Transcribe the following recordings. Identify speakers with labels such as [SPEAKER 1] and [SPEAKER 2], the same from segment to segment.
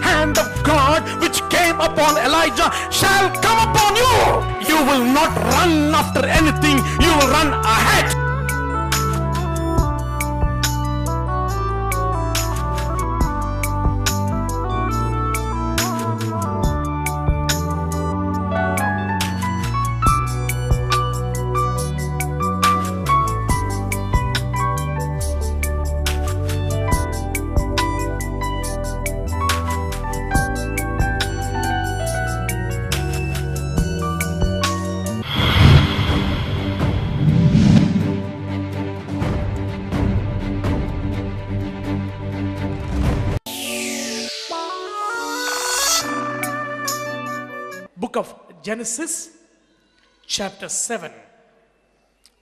[SPEAKER 1] hand of God which came upon Elijah shall come upon you. You will not run after anything, you will run ahead. Book of Genesis chapter 7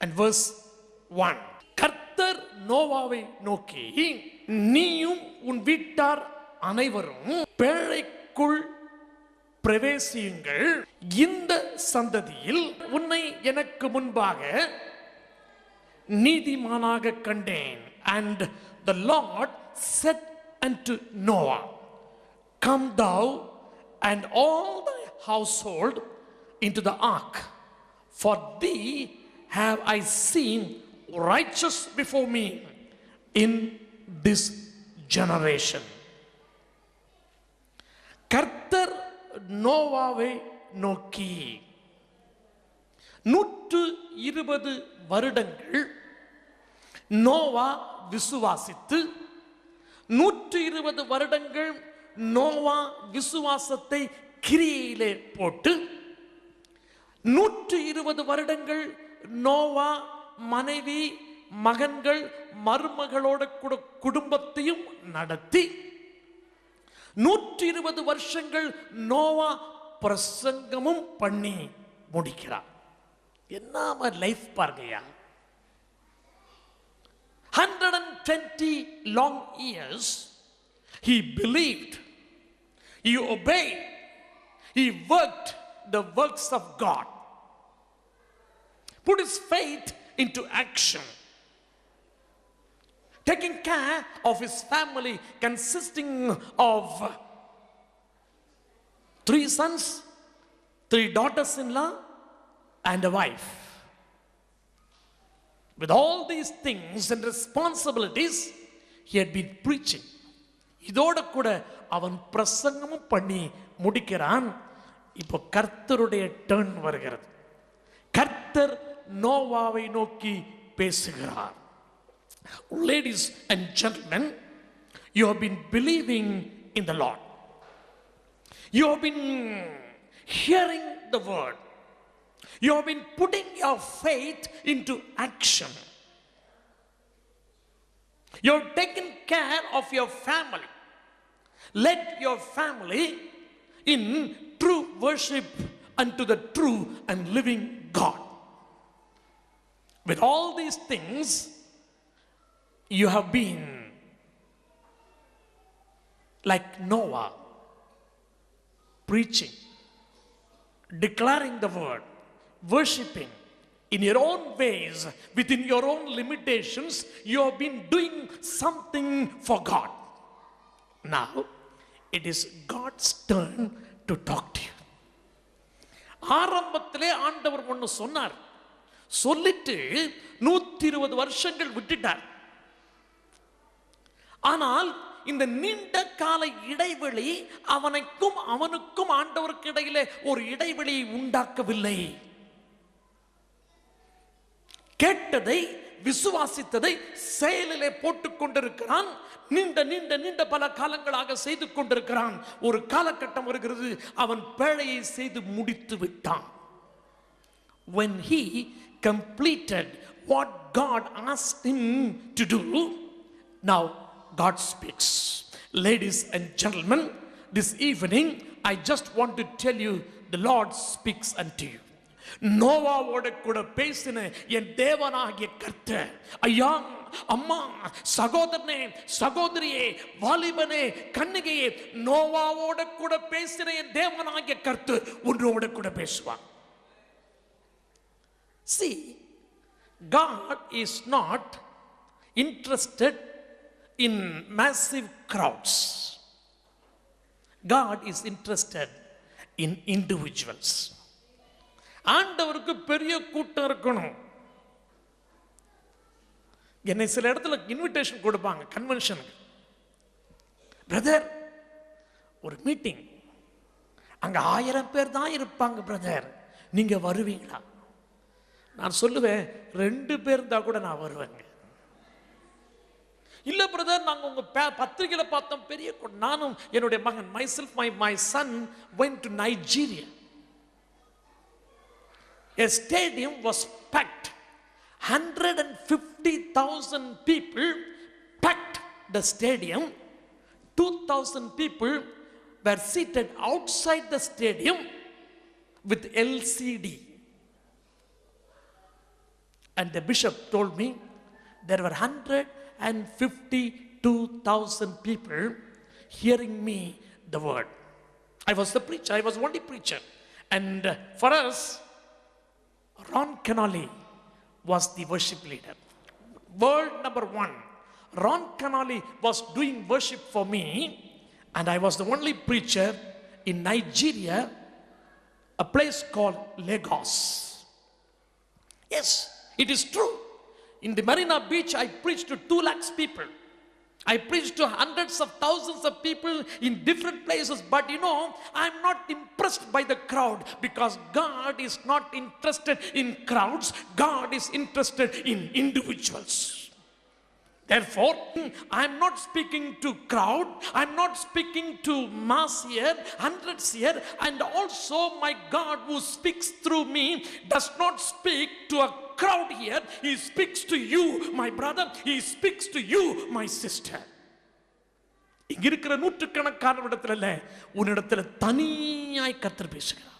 [SPEAKER 1] and verse 1. கர்த்தர் நோவாவை நோக்கி, நீயும் உன் வீட்டார் அனைவரும் பேழைக்குள் பிரவேசியுங்கள், இந்த சந்ததியில் உன்னை எனக்கு முன்பாக நீதிமானாக கண்டேன். And the Lord said unto Noah, come thou and all thy household into the ark, for thee have I seen righteous before me in this generation. கர்த்தர் நோவாவை நோக்கி, 120 வருடங்கள் நோவா விசுவாசித்து, 120 வருடங்கள் நோவா விசுவாசத்தை கிரியையிலே போட்டு, 120 வருடங்கள் நோவா மனைவி மகன்கள் மருமகளோட கூட குடும்பத்தையும் நடத்தி, 120 வருஷங்கள் நோவா பிரசங்கமும் பண்ணி முடிக்கிறார். என்ன life பாருங்கயா. 120 long years he believed, he obeyed, he worked the works of God, put his faith into action, taking care of his family consisting of 3 sons, 3 daughters-in-law and a wife. With all these things and responsibilities, he had been preaching. இதோட கூட அவன் பிரசங்கமும் பண்ணி முடிக்கிறான். இப்போ கர்த்தருடைய turn வருகிறது. கர்த்தர் நோவாவை நோக்கி பேசுகிறார். Ladies and gentlemen, you have been believing in the Lord. You have been hearing the word. You have been putting your faith into action. You have taken care of your family. Let your family in true worship unto the true and living God. With all these things, you have been like Noah, preaching, declaring the word, worshiping in your own ways, within your own limitations. You have been doing something for God. Now it is God's turn to talk to you. ஆரம்பத்திலே ஆண்டவர் ஒன்று சொன்னார், சொல்லிட்டு 120 வருஷங்கள் விட்டுட்டார். ஆனால் இந்த நீண்ட கால இடைவெளி அவனுக்கும் ஆண்டவருக்கு இடையிலே ஒரு இடைவெளியை உண்டாக்கவில்லை. கேட்டதை விசுவாசித்ததை செயலிலே போட்டுக் கொண்டிருக்கிறான். நீண்ட நீண்ட நீண்ட பல காலங்களாக செய்து கொண்டிருக்கிறான். ஒரு காலகட்டம் வருகிறது, அவன் பேழையை செய்து முடித்து விட்டான். When he completed what God asked him to do, now God speaks. Ladies and gentlemen, this evening I just want to tell you, the Lord speaks unto you. நோவாவோட கூட பேசின என் தேவனாகிய கர்த்தர், ஐயா, அம்மா, சகோதரனே, சகோதரியே, வாலிபனே, கன்னிகையே, நோவாவோட கூட பேசின என் தேவனாகிய கர்த்தர் உன்னோட கூட பேசுவார். See, God is not interested in massive crowds. God is interested in individuals. ஆண்டவருக்கு பெரிய கூட்டம் இருக்கணும். என்னை சில இடத்துல இன்விடேஷன் கொடுப்பாங்க கன்வென்ஷனுக்கு. பிரதர் ஒரு மீட்டிங், அங்க 1000 பேர் தான் இருப்பாங்க பிரதர், நீங்க வருவீங்களா? நான் சொல்லுவேன் 2 பேர் இருந்தா கூட நான் வருவேங்க. இல்ல பிரதர் நாங்க உங்க பத்திரிகையில பார்த்தோம் பெரிய நானும் என்னுடைய மகன் my son went to Nigeria. A stadium was packed. 150,000 people packed the stadium. 2,000 people were seated outside the stadium with LCD. And the bishop told me there were 152,000 people hearing me the word. I was the preacher, I was only preacher. And for us, Ron Canali was the worship leader. World number 1. Ron Canali was doing worship for me, and I was the only preacher in Nigeria, a place called Lagos. Yes, it is true. In the Marina Beach, I preached to 2 lakhs people. I preached to hundreds of thousands of people in different places. But you know, I'm not impressed by the crowd, because God is not interested in crowds. God is interested in individuals. Therefore, I'm not speaking to crowd, I'm not speaking to mass here, hundreds here, and also my God who speaks through me does not speak to a crowd here. He speaks to you, my brother. He speaks to you, my sister. இங்க இருக்கிற நூற்றுக்கணக்கானவரிடத்துல இல்ல, உன்னிடத்துல தனியாய் கர்த்தர் பேசுகிறார்.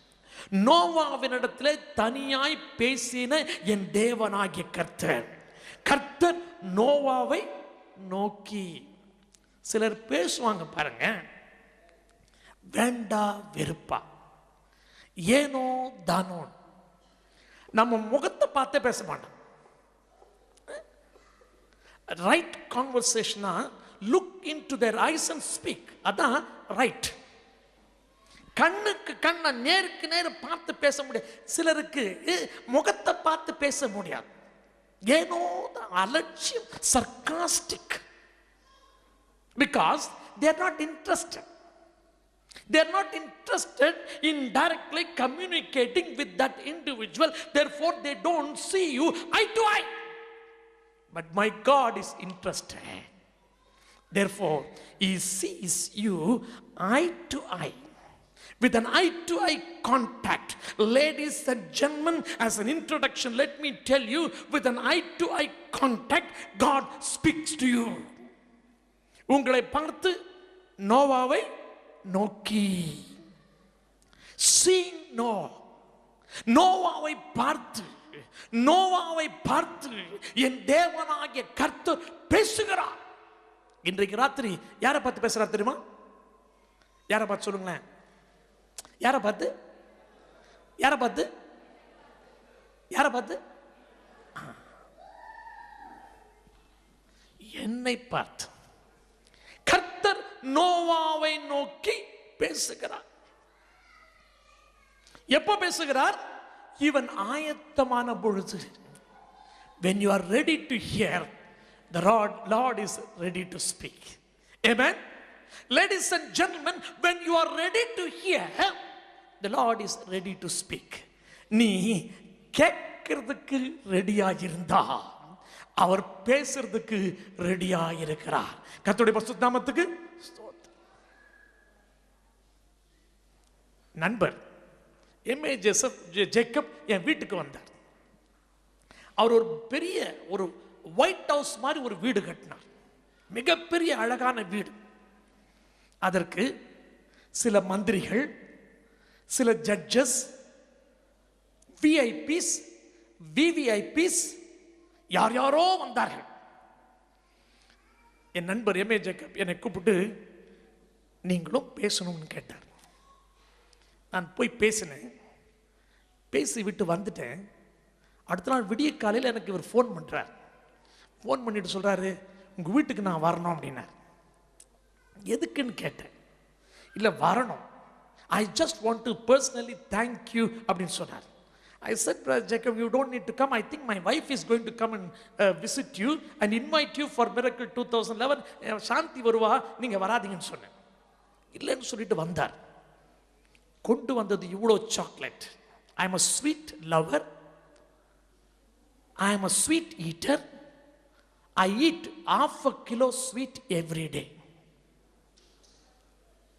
[SPEAKER 1] நோவாவினிடத்துல தனியாய் பேசின என் தேவனாகிய கர்த்தர் நோவாவை நோக்கி. சிலர் பேசுவாங்க பாருங்க, வேண்டா வெறுப்பா, ஏனோ தானோ. நம்ம முகத்தை பார்த்தே பேச மாட்டோம். ரைட் கான்வர்சேஷனா look into their eyes and speak, அதான் ரைட். கண்ணுக்கு கண்ணை நேருக்கு நேரு பார்த்து பேச முடியாது. சிலருக்கு முகத்தை பார்த்து பேச முடியாது. ஏனோ அலட்சியம், sarcastic, because they are not interested. They are not interested in directly communicating with that individual. Therefore, they don't see you eye to eye. But my God is interested. Therefore, He sees you eye to eye. With an eye-to-eye contact. Ladies and gentlemen, as an introduction, let me tell you, with an eye-to-eye contact, God speaks to you. உங்களை பார்த்து நோவாவை நோக்கி. Seeing Noah. நோவாவை பார்த்து என் தேவனாகிய கர்த்தர் பேசுகிறார். இன்றைக்கு ராத்திரி யாரை பார்த்து பேசுறார் தெரியுமா? யாரை பார்த்து சொல்லுங்களேன்? யாரை பார்த்து? என்னை பார்த்து கர்த்தர் நோவாவை நோக்கி பேசுகிறார். எப்போ பேசுகிறார்? இவன் ஆயத்தமான பொழுது. When you are ready to hear, the Lord is ready to speak. Amen. Ladies and gentlemen, when you are ready to hear, the Lord is ready to speak. நீ கேட்கிறதுக்கு ரெடியா இருந்தா அவர் பேசுறதுக்கு ரெடியா இருக்கிறார். கர்த்தருடைய பரிசுத்த நாமத்துக்கு ஸ்தோத்திரம். நண்பர் எம்ஏ ஜேக்கப் என் வீட்டுக்கு வந்தார். அவர் ஒரு பெரிய ஒரு ஒயிட் ஹவுஸ் மாதிரி ஒரு வீடு கட்டினார். மிகப்பெரிய அழகான வீடு. அதற்கு சில மந்திரிகள், சில ஜட்ஜஸ், விஐபிஸ், விவிஐபிஸ், யார் யாரோ வந்தார்கள். என் நண்பர் எம்ஏ ஜேக்கப் என்னை கூப்பிட்டு நீங்களும் பேசணும்னு கேட்டார். நான் போய் பேசினேன். பேசி விட்டு வந்துட்டேன். அடுத்த நாள் விடிய காலையில் எனக்கு இவர் ஃபோன் பண்ணுறார். ஃபோன் பண்ணிட்டு சொல்கிறாரு, உங்கள் வீட்டுக்கு நான் வரணும் அப்படின்னார். எதுக்குன்னு கேட்டேன். இல்லை வரணும். I just want to personally thank you அப்படின்னு சொன்னார். I said, Brother Jacob, you don't need to come. I think my wife is going to come and visit you and invite you for Miracle 2011. சாந்தி வருவா, நீங்க வராதீங்கன்னு சொன்னேன். இல்லைன்னு சொல்லிட்டு வந்தார். கொண்டு வந்தது இவ்வளோ chocolate. I am a sweet lover. I am a sweet eater. I eat half a kilo sweet every day.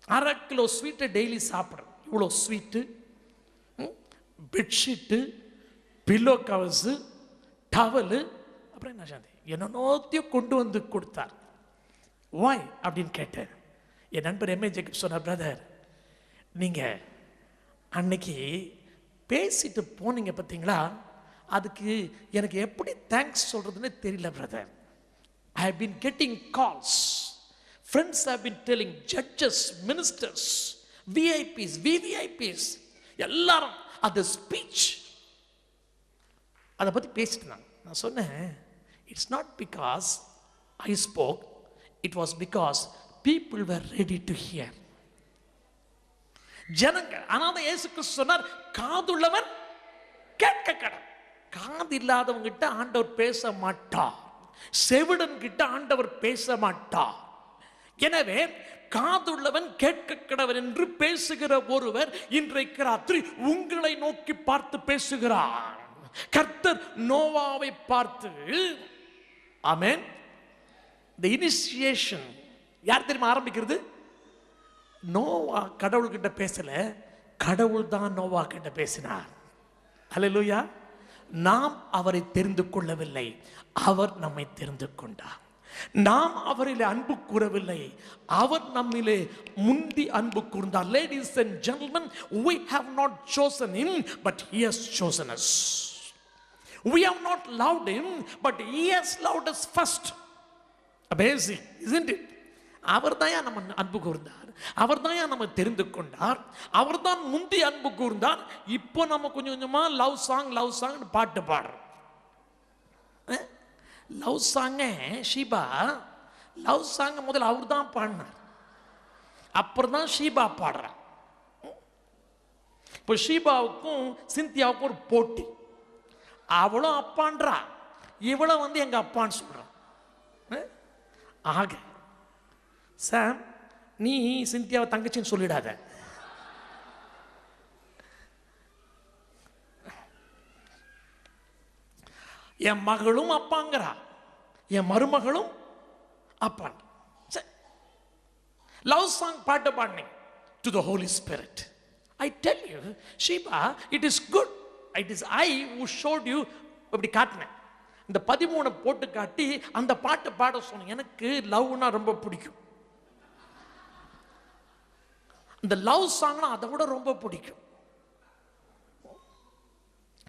[SPEAKER 1] 1/2 kilo ஸ்வீட்டை டெய்லி சாப்பிட்றேன். இவ்வளோ sweet, bedsheet, pillow covers, towel, அப்புறம் என்ன சாந்தி என்னென்னத்தையும் கொண்டு வந்து கொடுத்தார். வாய் அப்படின்னு கேட்டேன். என் நண்பர் எம்ஏ ஜேக்கப் சொன்னார், பிரதர் நீங்கள் அன்னைக்கு பேசிட்டு போனீங்க பார்த்தீங்களா, அதுக்கு எனக்கு எப்படி தேங்க்ஸ் சொல்கிறதுன்னு தெரியல brother. I have been getting calls. Friends have been telling, judges, ministers, VIPs, VVIPs, எல்லாரும் அந்த ஸ்பீச் அதை பற்றி பேசிட்டு நான் சொன்னேன், it's not because I spoke, it was because people were ready to hear. ஜனங்க, ஆனால் இயேசு கிறிஸ்து சொன்னார், காதுள்ளவன் கேட்க கடன். காது இல்லாதவங்கிட்ட ஆண்டவர் பேச மாட்டார், செவிடன் கிட்ட ஆண்டவர் பேச மாட்டார். எனவே காதுள்ளவன் கேட்க கடவன் என்று பேசுகிற ஒருவர் இன்றைக்கு ராத்திரி உங்களை நோக்கி பார்த்து பேசுகிறார். கர்த்தர் நோவாவை பார்த்து, ஆமென். the initiation யார் தெரியுமா ஆரம்பிக்கிறது? நோவா கடவுள் கிட்ட பேசல, கடவுள் தான் நோவா கிட்ட பேசினார். ஹல்லேலூயா. நாம் அவரை தெரிந்து கொள்ளவில்லை, அவர் நம்மை தெரிந்து கொண்டார். நாம் அவரிலே அன்பு கூறவில்லை, அவர் நம்மிலே முந்தி அன்பு கூர்ந்தார். Ladies and gentlemen, we have not chosen him, but he has chosen us. We have not loved him, but he has loved us first. Amazing, isn't it? அவர் தான் நம்ம அன்பு கூர்ந்தார், அவர் தான் நம்ம தெரிந்து கொண்டார், அவர் தான் முந்தி அன்பு கூர்ந்தார். இப்போ நம்ம கொஞ்சம் கொஞ்சமா லவ் சாங் பாட்டு பாடுறோம். லவ் சாங்க ஷீபா, லவ் சாங்க முதல்ல அவர் தான் பாடினார், அப்புறம் தான் ஷீபா பாடுறார். இப்போ ஷீபாவுக்கும் சிந்தியாவுக்கும் ஒரு போட்டி. அவளும் அப்பான்றா, இவளும் வந்து எங்க அப்பான்னு சொல்றான். ஆக சாம், நீ சிந்தியாவை தங்கச்சின்னு சொல்லிடாத. என் மகளும் அப்பாங்கிறா, என் மருமகளும் அப்பான். லவ் சாங் பாட்டு பாடினேன் to the Holy Spirit. I tell you Sheeba, it is good. It is I who showed you. அப்படி காட்டினேன், இந்த 13 போட்டு காட்டி அந்த பாட்டு பாட சொன்னேன். எனக்கு லவ்னா ரொம்ப பிடிக்கும், இந்த லவ் சாங்னா அதை விட ரொம்ப பிடிக்கும்.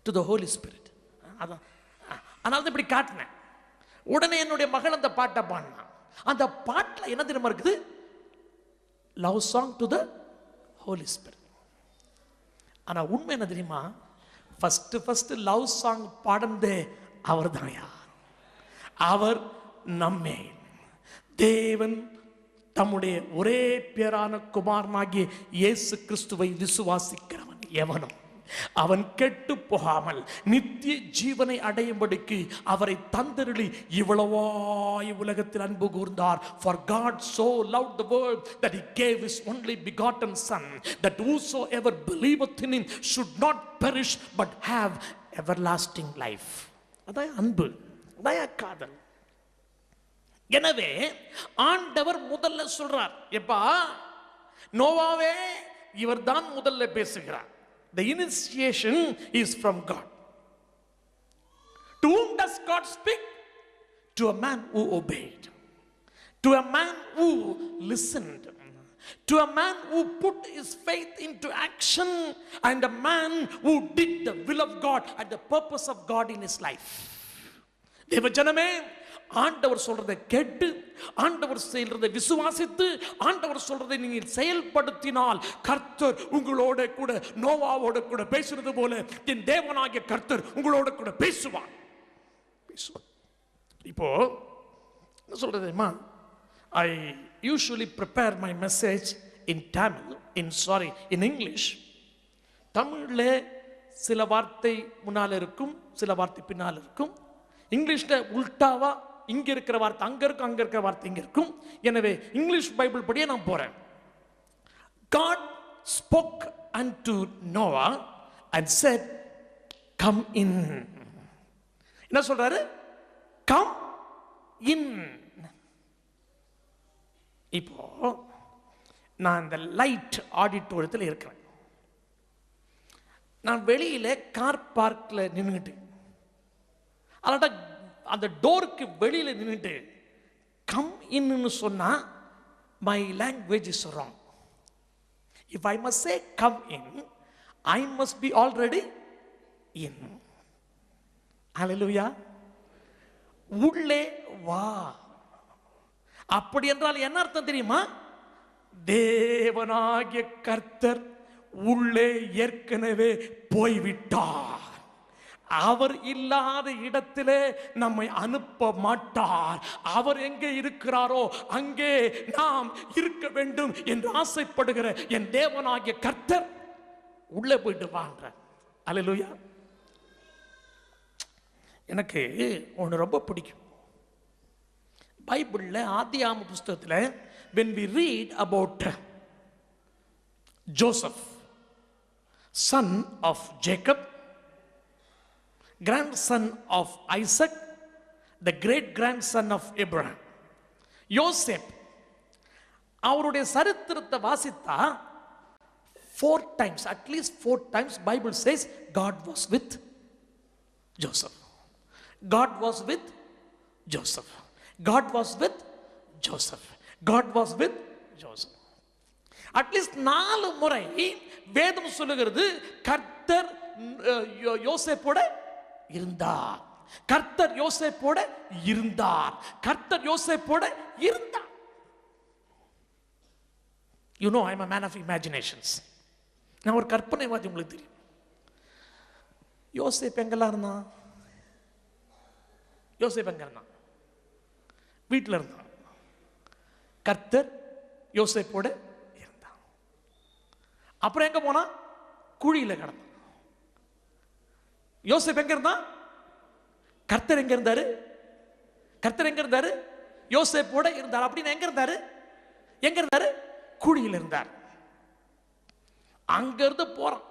[SPEAKER 1] To the Holy Spirit. அதான் அதனால இப்படி காட்டினேன். உடனே என்னுடைய மகள் அந்த பாட்டை பாடினான். அந்த பாட்டில் என்ன தெரியுமா இருக்குது? Love song to the Holy Spirit. ஆனா உண்மை என்ன தெரியுமா? ஃபர்ஸ்ட் லவ் சாங் பாடுனதே அவர் தான்யா. அவர் நம்மை தேவன் தம்முடைய ஒரே பேரான குமாரனாகிய இயேசு கிறிஸ்துவை விசுவாசிக்கிறவன் எவனும் அவன் கெட்டு போகாமல் நித்திய ஜீவனை அடையும்படிக்கு அவரை தந்தருளி இவ்வளவாய் உலகத்தில் அன்பு கூர்ந்தார். For God so loved the world that he gave his only begotten son, that whosoever believeth in him should not perish but have everlasting life. அதான் அன்பு, அதான் காதல். எனவே ஆண்டவர் முதல்ல சொல்றார், எப்பா நோவாவே, இவர் தான் முதல்ல பேசுகிறார். The initiation is from God. To whom does God speak? To a man who obeyed, to a man who listened, to a man who put his faith into action, and a man who did the will of God and the purpose of God in his life. தேவஜனமே, ஆண்டவர் சொல்றதை கேட்டு, ஆண்டவர் செய்யறதை விசுவாசித்து, ஆண்டவர் சொல்றதை நீங்கள் செயல்படுத்தினால் கர்த்தர் உங்களோட கூட, நோவாவோட கூட பேசுறது போல என் தேவனாகிய கர்த்தர் உங்களோட கூட பேசுவார். இப்போ என்ன சொல்றது தெரியுமா? I usually prepare my message in Tamil, in English. தமிழில் சில வார்த்தை முன்னால் இருக்கும், சில வார்த்தை பின்னால் இருக்கும். இங்கிலீஷில் உல்டாவா இங்க இருக்கிற வார்த்தை அங்க இருக்கும், அங்க இருக்கிற வார்த்தை இங்க இருக்கும். எனவே இங்கிலீஷ் பைபிள் படியே நான் போறேன். God spoke unto Noah and said, come in. என்ன சொல்றாரு? come in. இப்போ நான் இந்த லைட் ஆடிட்டோரியத்தில் இருக்கிறேன். நான் வெளியில கார் பார்க்ல நின்றுட்டு, அல்லாட்டா அந்த டோருக்கு வெளியில நின்றுட்டு கம் இன்னு சொன்னா my language is wrong. If I must say come in, I must be already in. Hallelujah. உள்ளே வா. அப்படி என்றால் என்ன அர்த்தம் தெரியுமா? தேவனாகிய கர்த்தர் உள்ளே ஏற்கனவே போய்விட்டார். அவர் இல்லாத இடத்திலே நம்மை அனுப்ப மாட்டார். அவர் எங்கே இருக்கிறாரோ அங்கே நாம் இருக்க வேண்டும் என்று ஆசைப்படுகிற என் தேவனாகிய கர்த்தர் உள்ளே போயிட்டு வாங்க. அல்லேலூயா. எனக்கு ஒன்று ரொம்ப பிடிக்கும். பைபிளில் ஆதியாகம புஸ்தகத்தில் when we read about Joseph, son of Jacob, grandson of Isaac, the great grandson of Abraham, யோசேப், அவருடைய சரித்திரத்தை வாசித்தா 4 times, at least 4 times Bible says God was with Joseph. God was with Joseph. God was with Joseph. God was with Joseph. At least 4 முறை வேதம் சொல்லுகிறது கர்த்தர் யோசேப்போட இருந்தார். கர்த்தர் யோசேப்போட இருந்தார். கர்த்தர் யோசேப்போட இருந்தார். You know, I am a man of imaginations. நான் ஒரு கற்பனைவாதி, உங்களுக்கு தெரியும். யோசேப் எங்கெல்லாம் இருந்தான்? யோசேப் எங்க இருந்தான்? வீட்டில் இருந்தான். கர்த்தர் யோசேப்போட இருந்தான். அப்புறம் எங்க போனா? குழியில கிடந்தான். யோசேப் எங்க இருந்தான்? கர்த்தர் எங்க இருந்தாரு? கர்த்தர் எங்க இருந்தாரு? யோசேப்போட இருந்தார். அப்படின்னு எங்க இருந்தாரு? எங்க இருந்தாரு? குழியில் இருந்தார். அங்க இருந்து போறான்.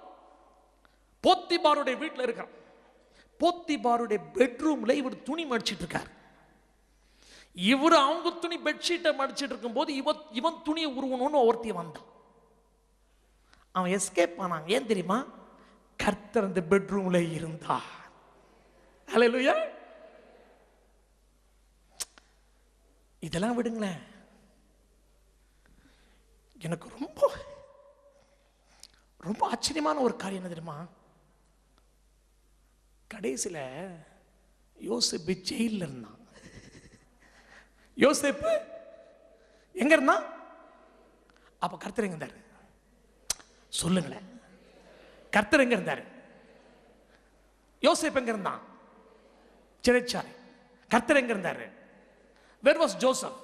[SPEAKER 1] போத்திபாருடைய வீட்டில் இருக்கிறான். போத்திபாருடைய பெட்ரூம்ல இவர் துணி மடிச்சிட்டு இருக்கார். இவர் அவங்க துணி பெட்ஷீட்டை மடிச்சிட்டு இருக்கும் போது இவன் துணியை உருவணும்னு ஒருத்தி வந்தான். அவன் எஸ்கேப் ஆனான். ஏன் தெரியுமா? கர்த்தர் அந்த பெட்ரூம்ல இருந்தார். ஹல்லேலூயா. இதெல்லாம் விடுங்களேன். எனக்கு ரொம்ப ரொம்ப ஆச்சரியமான ஒரு காரியம் என்ன தெரியுமா? கடைசியில யோசேப்பு ஜெயிலில் இருந்தான். யோசேப்பு எங்க இருந்தான்? அப்ப கர்த்தர் எங்க இருந்தாரு? சொல்லுங்களேன். கர்த்தர் எங்க இருந்தாரு? யோசேப்பு எங்க இருந்தான்? சிறைச்சாலை. கர்த்தர் எங்க இருந்தாரு? Where was Joseph?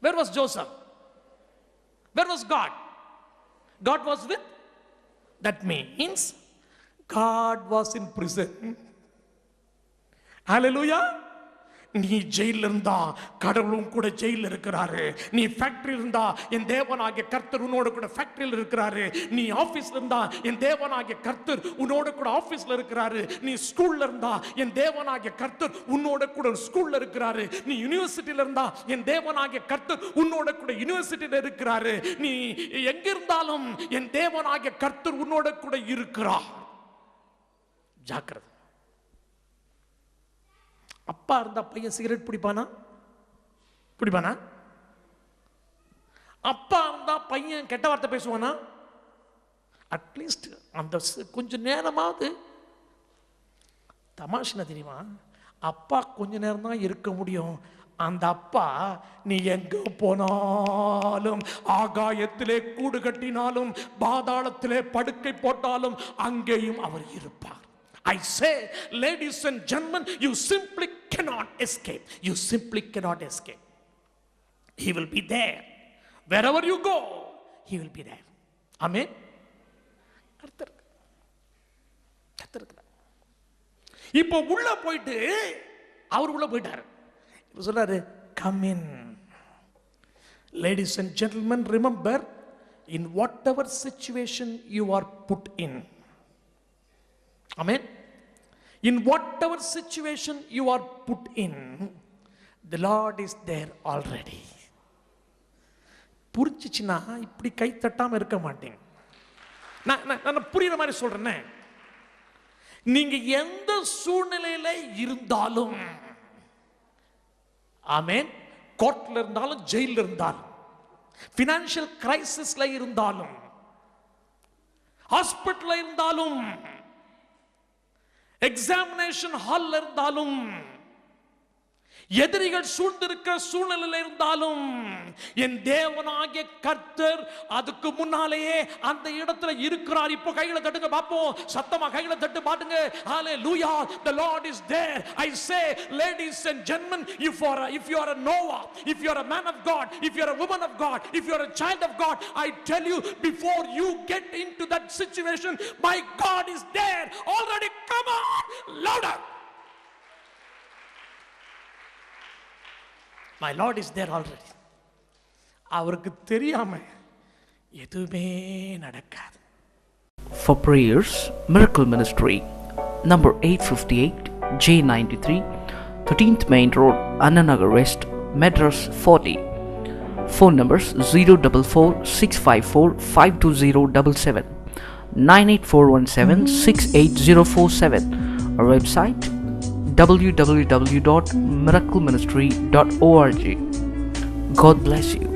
[SPEAKER 1] Where was Joseph? Where was God? God was with. That means God was in prison. Hallelujah. நீ ஜெயில இருந்தா கடவுளும் கூட ஜெயில இருக்கிறாரு. நீ ஃபேக்டரியில் இருந்தா என் தேவனாகிய கர்த்தர் உன்னோட கூட ஃபேக்டரியில் இருக்கிறாரு. நீ ஆபீஸ்ல இருந்தா என் தேவனாகிய கர்த்தர் உன்னோட கூட ஆபீஸ்ல இருக்கிறாரு. நீ ஸ்கூல்ல இருந்தா என் தேவனாகிய கர்த்தர் உன்னோட கூட ஸ்கூல்ல இருக்கிறாரு. நீ யுனிவர்சிட்டியில இருந்தா என் தேவனாகிய கர்த்தர் உன்னோட கூட யுனிவர்சிட்டியில இருக்கிறாரு. நீ எங்க இருந்தாலும் என் தேவனாகிய கர்த்தர் உன்னோட கூட இருக்கிறார். ஜாக்கிரதை. அப்பா இருந்தா பையன் சிகரெட் பிடிப்பானா? பிடிப்பானா? அப்பா இருந்தா பையன் கெட்ட வார்த்தை பேசுவானா? அட்லீஸ்ட் அந்த கொஞ்ச நேரமாவது. தமாஷா தெரியுமா? அப்பா கொஞ்ச நேரம் தான் இருக்க முடியும். அந்த அப்பா நீ எங்க போனாலும், ஆகாயத்திலே கூடு கட்டினாலும், பாதாளத்திலே படுக்கை போட்டாலும் அங்கேயும் அவர் இருப்பார். I say, ladies and gentlemen, you simply cannot escape. You simply cannot escape. He will be there. Wherever you go, he will be there. ஆமென். கர்த்தர் கர்த்தர் இப்போ உள்ள போயிட்டு அவர் உள்ள போயிட்டார். இப்போ சொல்றாரு, come in. Ladies and gentlemen, remember, in whatever situation you are put in, amen, in whatever situation you are put in, the Lord is there already. புரிஞ்சிச்சுன்னா இப்படி கை தட்டாம இருக்க மாட்டீங்க. நான் புரியுற மாதிரி சொல்றேன். நீங்க எந்த சூழ்நிலையில இருந்தாலும், ஆமென், கோர்ட்ல இருந்தாலும், ஜெயில இருந்தாலும், பினான்சியல் கிரைசிஸ்ல இருந்தாலும், ஹாஸ்பிட்டல்ல இருந்தாலும், எக்ஸாமினேஷன் ஹால்ல இருந்தாலும், எதிரிகள் சூழ்ந்திருக்கிற சூழ்நிலையில் இருந்தாலும், என் தேவனாகிய கர்த்தர் அதுக்கு முன்னாலேயே அந்த இடத்துல இருக்கிறார். இப்போ கைகளை தட்டுங்க பாப்போம், சத்தமா கைகளை தட்டு பாட்டுங்க. ஹalleluya, the Lord is there. I say, ladies and gentlemen, if you are a Noah, if you are a man of God, if you are a woman of God, if you are a child of God, I tell you, before you get into that situation, my God is there already. Come on, louder. My Lord is there already. அவருக்கு தெரியாம எதுவுமே நடக்காது.
[SPEAKER 2] For prayers, Miracle Ministry, number 858 J93, 13th Main Road, Annanagar West, Madras 40. Phone numbers 044 654 52077, 98417 68047. Our website www.miracleministry.org. God bless you.